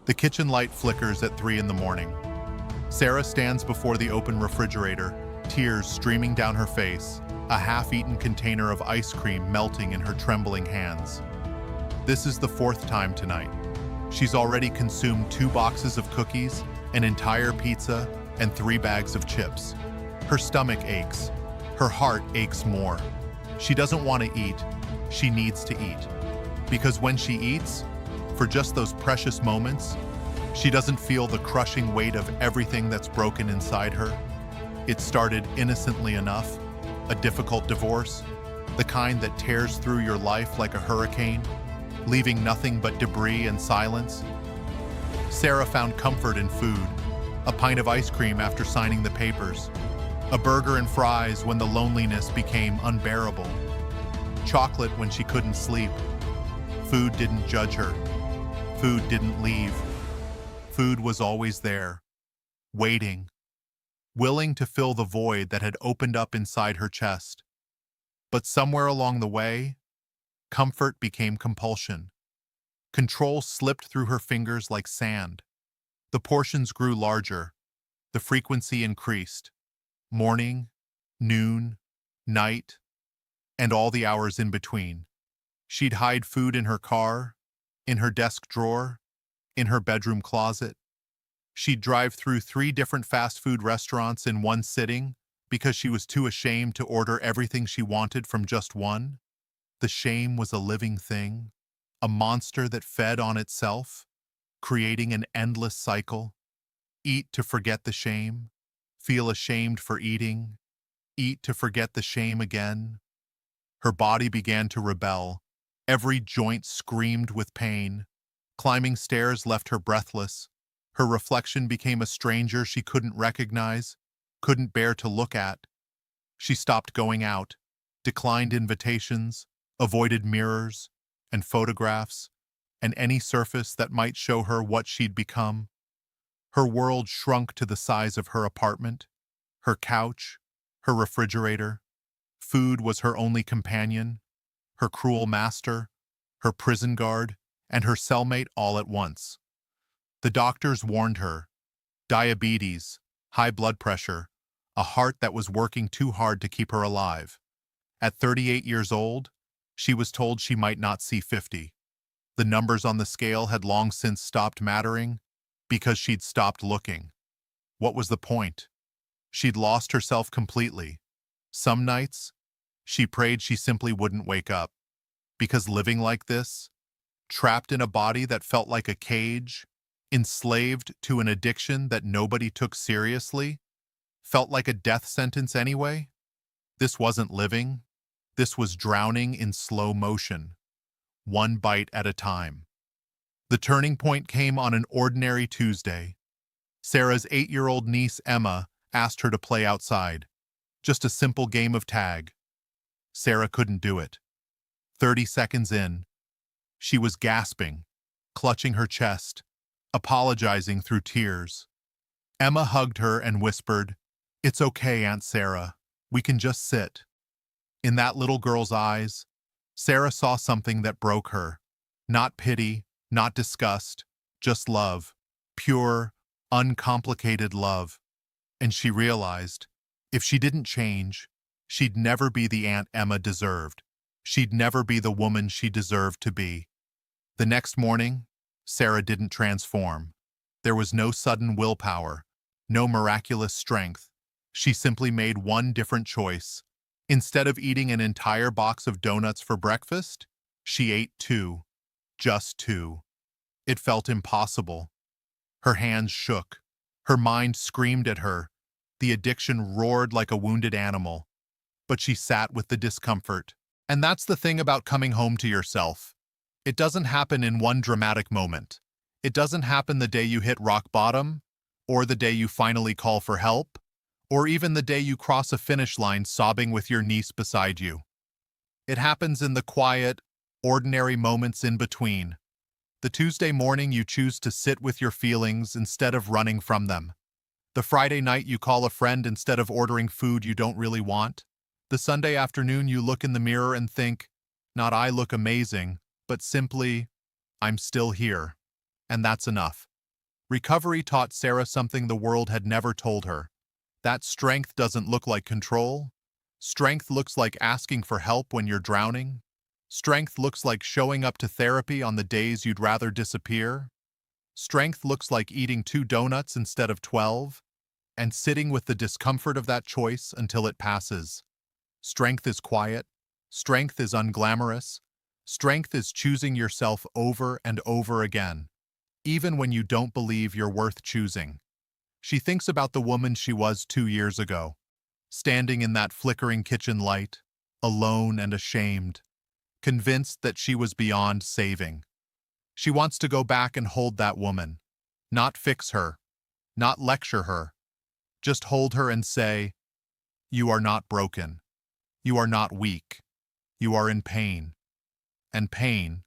The kitchen light flickers at 3 in the morning. Sarah stands before the open refrigerator, tears streaming down her face, a half-eaten container of ice cream melting in her trembling hands. This is the fourth time tonight. She's already consumed 2 boxes of cookies, an entire pizza, and 3 bags of chips. Her stomach aches. Her heart aches more. She doesn't want to eat. She needs to eat. Because when she eats, for just those precious moments, she doesn't feel the crushing weight of everything that's broken inside her. It started innocently enough, a difficult divorce, the kind that tears through your life like a hurricane, leaving nothing but debris and silence. Sarah found comfort in food, a pint of ice cream after signing the papers, a burger and fries when the loneliness became unbearable, chocolate when she couldn't sleep. Food didn't judge her. Food didn't leave. Food was always there, waiting, willing to fill the void that had opened up inside her chest. But somewhere along the way, comfort became compulsion. Control slipped through her fingers like sand. The portions grew larger. The frequency increased. Morning, noon, night, and all the hours in between. She'd hide food in her car, in her desk drawer, in her bedroom closet. She'd drive through 3 different fast food restaurants in one sitting because she was too ashamed to order everything she wanted from just one. The shame was a living thing, a monster that fed on itself, creating an endless cycle. Eat to forget the shame, feel ashamed for eating, eat to forget the shame again. Her body began to rebel. Every joint screamed with pain. Climbing stairs left her breathless. Her reflection became a stranger she couldn't recognize, couldn't bear to look at. She stopped going out, declined invitations, avoided mirrors and photographs, and any surface that might show her what she'd become. Her world shrunk to the size of her apartment, her couch, her refrigerator. Food was her only companion, her cruel master, her prison guard, and her cellmate all at once. The doctors warned her: diabetes, high blood pressure, a heart that was working too hard to keep her alive. At 38 years old, she was told she might not see 50. The numbers on the scale had long since stopped mattering because she'd stopped looking. What was the point? She'd lost herself completely. Some nights, she prayed she simply wouldn't wake up, because living like this, trapped in a body that felt like a cage, enslaved to an addiction that nobody took seriously, felt like a death sentence anyway. This wasn't living. This was drowning in slow motion, one bite at a time. The turning point came on an ordinary Tuesday. Sarah's 8-year-old niece, Emma, asked her to play outside. Just a simple game of tag. Sarah couldn't do it. 30 seconds in, she was gasping, clutching her chest, apologizing through tears. Emma hugged her and whispered, "It's okay, Aunt Sarah. We can just sit." In that little girl's eyes, Sarah saw something that broke her. Not pity, not disgust, just love. Pure, uncomplicated love. And she realized, if she didn't change, she'd never be the Aunt Emma deserved. She'd never be the woman she deserved to be. The next morning, Sarah didn't transform. There was no sudden willpower, no miraculous strength. She simply made one different choice. Instead of eating an entire box of donuts for breakfast, she ate 2. Just 2. It felt impossible. Her hands shook. Her mind screamed at her. The addiction roared like a wounded animal. But she sat with the discomfort. And that's the thing about coming home to yourself. It doesn't happen in one dramatic moment. It doesn't happen the day you hit rock bottom, or the day you finally call for help, or even the day you cross a finish line sobbing with your niece beside you. It happens in the quiet, ordinary moments in between. The Tuesday morning you choose to sit with your feelings instead of running from them. The Friday night you call a friend instead of ordering food you don't really want. The Sunday afternoon you look in the mirror and think, not I look amazing, but simply, I'm still here. And that's enough. Recovery taught Sarah something the world had never told her. That strength doesn't look like control. Strength looks like asking for help when you're drowning. Strength looks like showing up to therapy on the days you'd rather disappear. Strength looks like eating 2 donuts instead of 12, and sitting with the discomfort of that choice until it passes. Strength is quiet. Strength is unglamorous. Strength is choosing yourself over and over again, even when you don't believe you're worth choosing. She thinks about the woman she was 2 years ago, standing in that flickering kitchen light, alone and ashamed, convinced that she was beyond saving. She wants to go back and hold that woman, not fix her, not lecture her, just hold her and say, "You are not broken. You are not weak. You are in pain." And pain,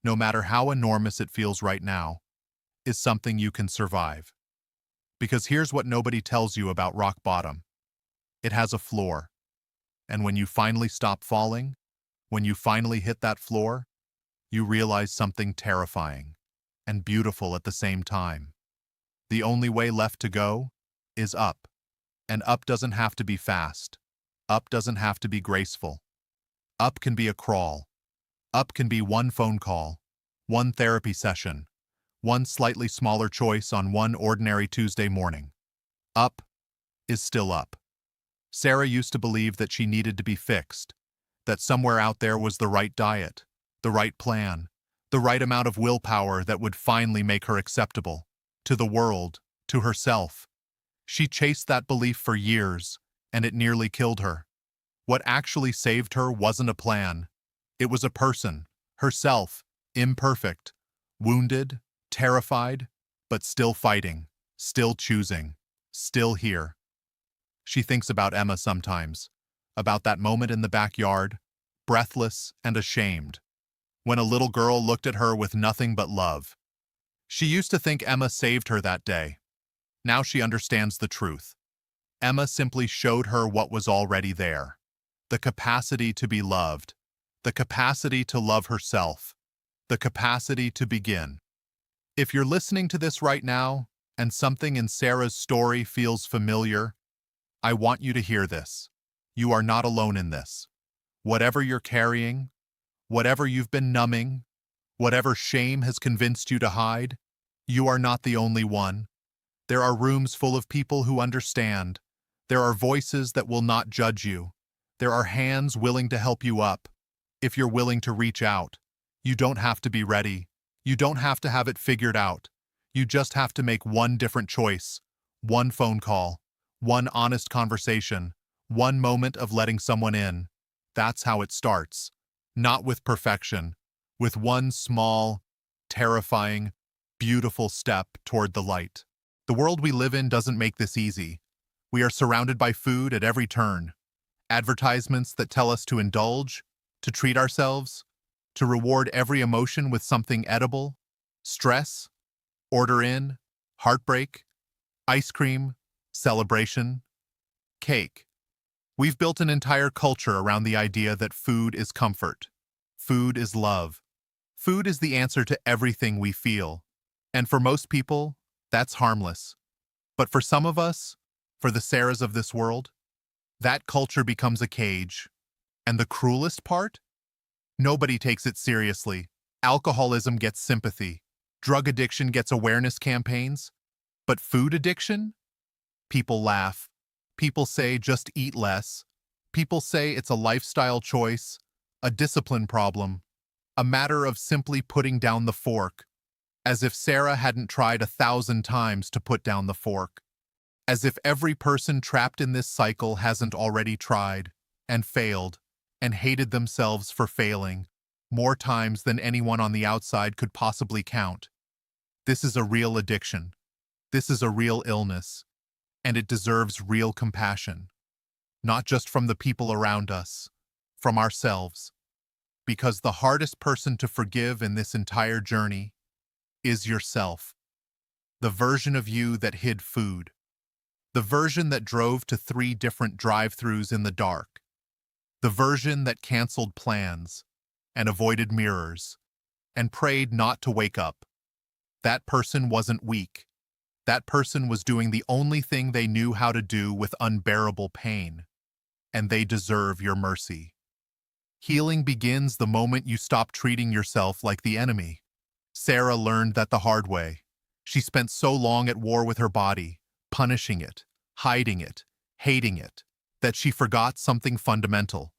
no matter how enormous it feels right now, is something you can survive. Because here's what nobody tells you about rock bottom. It has a floor. And when you finally stop falling, when you finally hit that floor, you realize something terrifying and beautiful at the same time. The only way left to go is up. And up doesn't have to be fast. Up doesn't have to be graceful. Up can be a crawl. Up can be one phone call, one therapy session, one slightly smaller choice on one ordinary Tuesday morning. Up is still up. Sarah used to believe that she needed to be fixed, that somewhere out there was the right diet, the right plan, the right amount of willpower that would finally make her acceptable to the world, to herself. She chased that belief for years, and it nearly killed her. What actually saved her wasn't a plan. It was a person, herself, imperfect, wounded, terrified, but still fighting, still choosing, still here. She thinks about Emma sometimes, about that moment in the backyard, breathless and ashamed, when a little girl looked at her with nothing but love. She used to think Emma saved her that day. Now she understands the truth. Emma simply showed her what was already there: the capacity to be loved, the capacity to love herself, the capacity to begin. If you're listening to this right now, and something in Sarah's story feels familiar, I want you to hear this. You are not alone in this. Whatever you're carrying, whatever you've been numbing, whatever shame has convinced you to hide, you are not the only one. There are rooms full of people who understand. There are voices that will not judge you. There are hands willing to help you up. If you're willing to reach out, you don't have to be ready. You don't have to have it figured out. You just have to make one different choice, one phone call, one honest conversation, one moment of letting someone in. That's how it starts. Not with perfection, with one small, terrifying, beautiful step toward the light. The world we live in doesn't make this easy. We are surrounded by food at every turn. Advertisements that tell us to indulge, to treat ourselves, to reward every emotion with something edible, stress, order in, heartbreak, ice cream, celebration, cake. We've built an entire culture around the idea that food is comfort. Food is love. Food is the answer to everything we feel. And for most people, that's harmless. But for some of us, for the Sarahs of this world, that culture becomes a cage. And the cruelest part? Nobody takes it seriously. Alcoholism gets sympathy. Drug addiction gets awareness campaigns. But food addiction? People laugh. People say just eat less. People say it's a lifestyle choice, a discipline problem, a matter of simply putting down the fork. As if Sarah hadn't tried 1,000 times to put down the fork. As if every person trapped in this cycle hasn't already tried, and failed, and hated themselves for failing, more times than anyone on the outside could possibly count. This is a real addiction. This is a real illness. And it deserves real compassion. Not just from the people around us, from ourselves. Because the hardest person to forgive in this entire journey is yourself. The version of you that hid food. The version that drove to 3 different drive-thrus in the dark. The version that canceled plans and avoided mirrors and prayed not to wake up. That person wasn't weak. That person was doing the only thing they knew how to do with unbearable pain, and they deserve your mercy. Healing begins the moment you stop treating yourself like the enemy. Sarah learned that the hard way. She spent so long at war with her body, punishing it, hiding it, hating it, that she forgot something fundamental.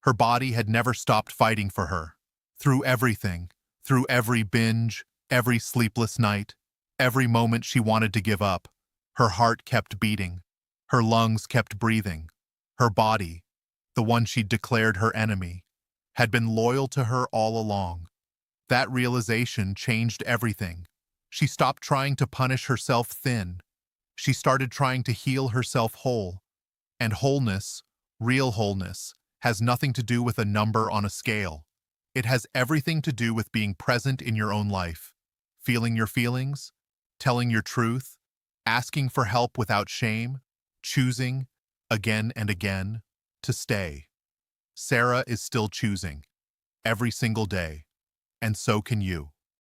Her body had never stopped fighting for her. Through everything, through every binge, every sleepless night, every moment she wanted to give up, her heart kept beating, her lungs kept breathing. Her body, the one she'd declared her enemy, had been loyal to her all along. That realization changed everything. She stopped trying to punish herself thin. She started trying to heal herself whole. And wholeness, real wholeness, has nothing to do with a number on a scale. It has everything to do with being present in your own life, feeling your feelings, telling your truth, asking for help without shame, choosing, again and again, to stay. Sarah is still choosing, every single day, and so can you.